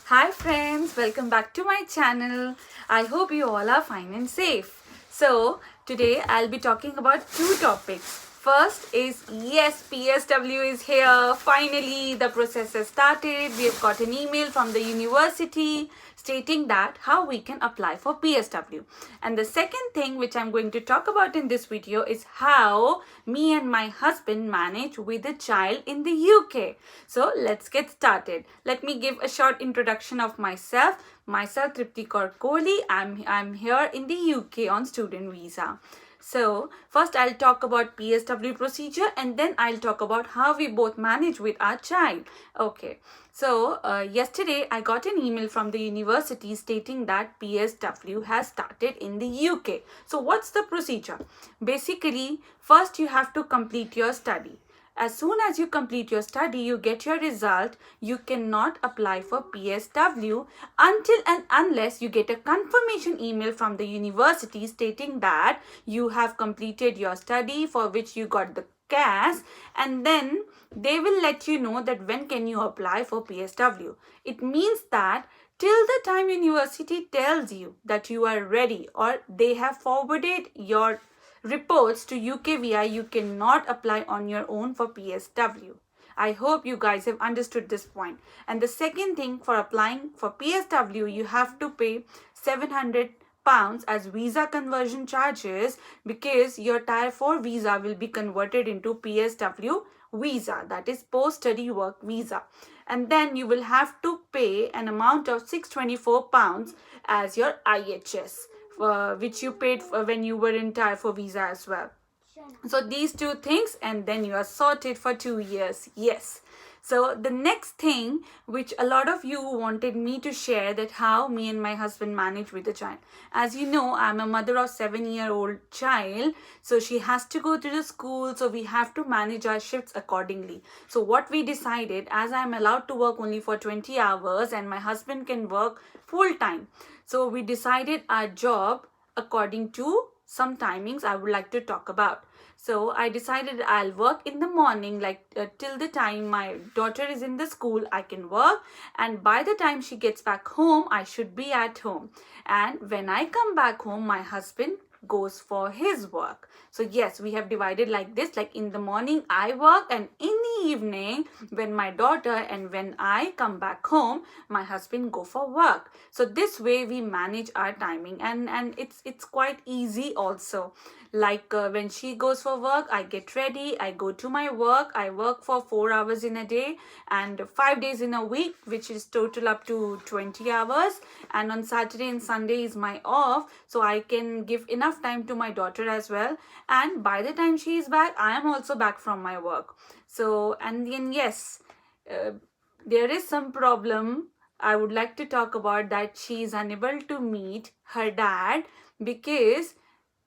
Hi friends, welcome back to my channel. I hope you all are fine and safe. So, today I'll be talking about two topics. First is yes, PSW is here. Finally, the process has started. We have got an email from the university stating that how we can apply for PSW. And the second thing which I'm going to talk about in this video is how me and my husband manage with a child in the UK. So let's get started. Let me give a short introduction of myself. Myself Tripti Kaur Kohli. I'm here in the UK on student visa. So first I'll talk about PSW procedure and then I'll talk about how we both manage with our child. Okay. So yesterday I got an email from the university stating that PSW has started in the UK. So what's the procedure? Basically, first you have to complete your study. As soon as you complete your study, you get your result, you cannot apply for PSW until and unless you get a confirmation email from the university stating that you have completed your study for which you got the CAS, and then they will let you know that when can you apply for PSW. It means that till the time university tells you that you are ready or they have forwarded your reports to UKVI, you cannot apply on your own for PSW. I hope you guys have understood this point. And the second thing, for applying for PSW, you have to pay 700 pounds as visa conversion charges because your tier 4 visa will be converted into PSW visa, that is post study work visa, and then you will have to pay an amount of 624 pounds as your IHS, which you paid for when you were in tier 4 visa as well. So these two things and then you are sorted for 2 years. Yes. So the next thing which a lot of you wanted me to share, that how me and my husband manage with the child. As you know, I'm a mother of 7-year-old child. So she has to go to the school. So we have to manage our shifts accordingly. So what we decided, as I'm allowed to work only for 20 hours and my husband can work full time. So we decided our job according to some timings I would like to talk about. So I decided I'll work in the morning, like till the time my daughter is in the school, I can work. And by the time she gets back home, I should be at home. And when I come back home, my husband goes for his work. So yes, we have divided like this, like in the morning I work and in the evening when my daughter and when I come back home, my husband go for work. So this way we manage our timing, and it's quite easy also. Like when she goes for work, I get ready, I go to my work, I work for 4 hours in a day and 5 days in a week, which is total up to 20 hours. And on Saturday and Sunday is my off, so I can give enough time to my daughter as well. And by the time she is back, I am also back from my work. So, and then yes, there is some problem I would like to talk about, that she is unable to meet her dad because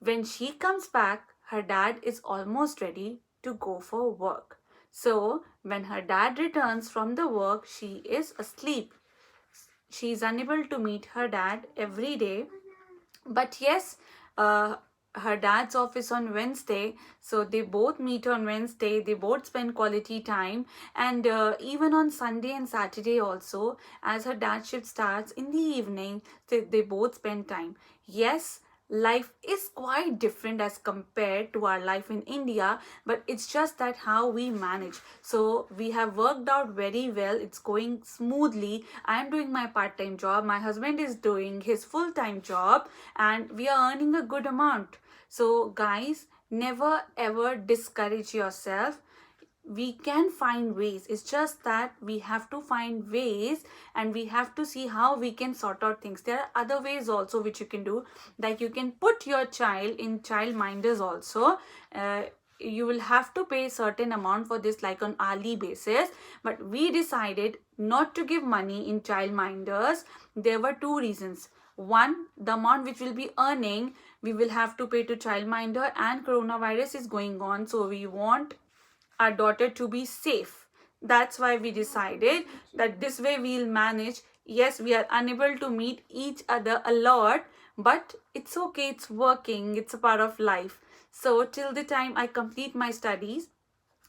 when she comes back, her dad is almost ready to go for work. So when her dad returns from the work, she is asleep. She is unable to meet her dad every day. But yes, her dad's office on Wednesday, so they both meet on Wednesday, they both spend quality time. And even on Sunday and Saturday also, as her dad shift starts in the evening, they both spend time. Yes, life is quite different as compared to our life in India, but it's just that how we manage. So we have worked out very well, it's going smoothly. I am doing my part-time job, my husband is doing his full-time job, and we are earning a good amount. So guys, never ever discourage yourself. We can find ways, it's just that we have to find ways and we have to see how we can sort out things. There are other ways also which you can do, like you can put your child in child minders also. You will have to pay certain amount for this, like on hourly basis, but we decided not to give money in child minders. There were two reasons. One, the amount which we'll be earning, we will have to pay to childminder, and coronavirus is going on, so we want our daughter to be safe. That's why we decided that this way we'll manage. Yes, we are unable to meet each other a lot, but it's okay, it's working, it's a part of life. So till the time I complete my studies,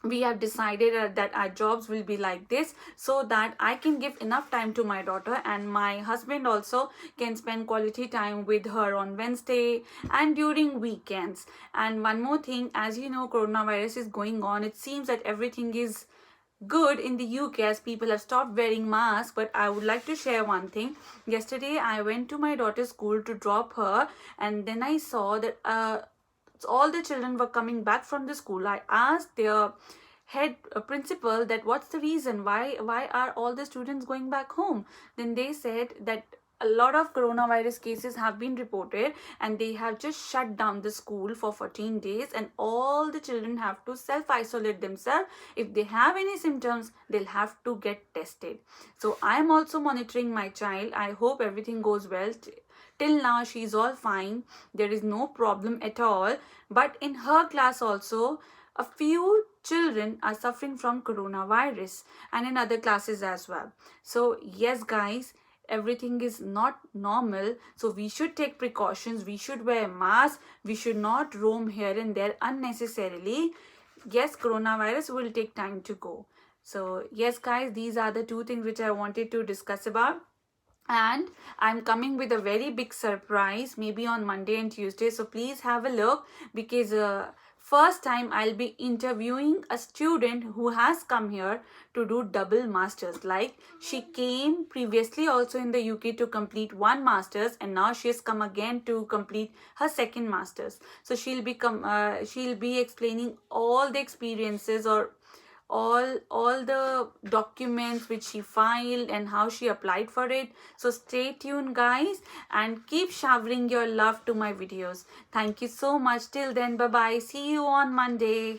we have decided that our jobs will be like this, so that I can give enough time to my daughter, and my husband also can spend quality time with her on Wednesday and during weekends. And one more thing, as you know, coronavirus is going on. It seems that everything is good in the UK as people have stopped wearing masks. But I would like to share one thing. Yesterday I went to my daughter's school to drop her, and then I saw that all the children were coming back from the school. I asked their head principal that what's the reason, why are all the students going back home. Then they said that a lot of coronavirus cases have been reported, and they have just shut down the school for 14 days, and all the children have to self isolate themselves. If they have any symptoms, they'll have to get tested. So I am also monitoring my child. I hope everything goes well. Till now she is all fine, there is no problem at all. But in her class also, a few children are suffering from coronavirus, and in other classes as well. So yes guys, everything is not normal, so we should take precautions, we should wear masks, we should not roam here and there unnecessarily. Yes, coronavirus will take time to go. So yes guys, these are the two things which I wanted to discuss about. And I'm coming with a very big surprise, maybe on Monday and Tuesday, so please have a look. Because first time I'll be interviewing a student who has come here to do double masters. Like, she came previously also in the UK to complete one masters, and now she has come again to complete her second masters. So she'll be explaining all the experiences, or all the documents which she filed and how she applied for it. So stay tuned guys, and keep showering your love to my videos. Thank you so much. Till then, bye bye, see you on Monday.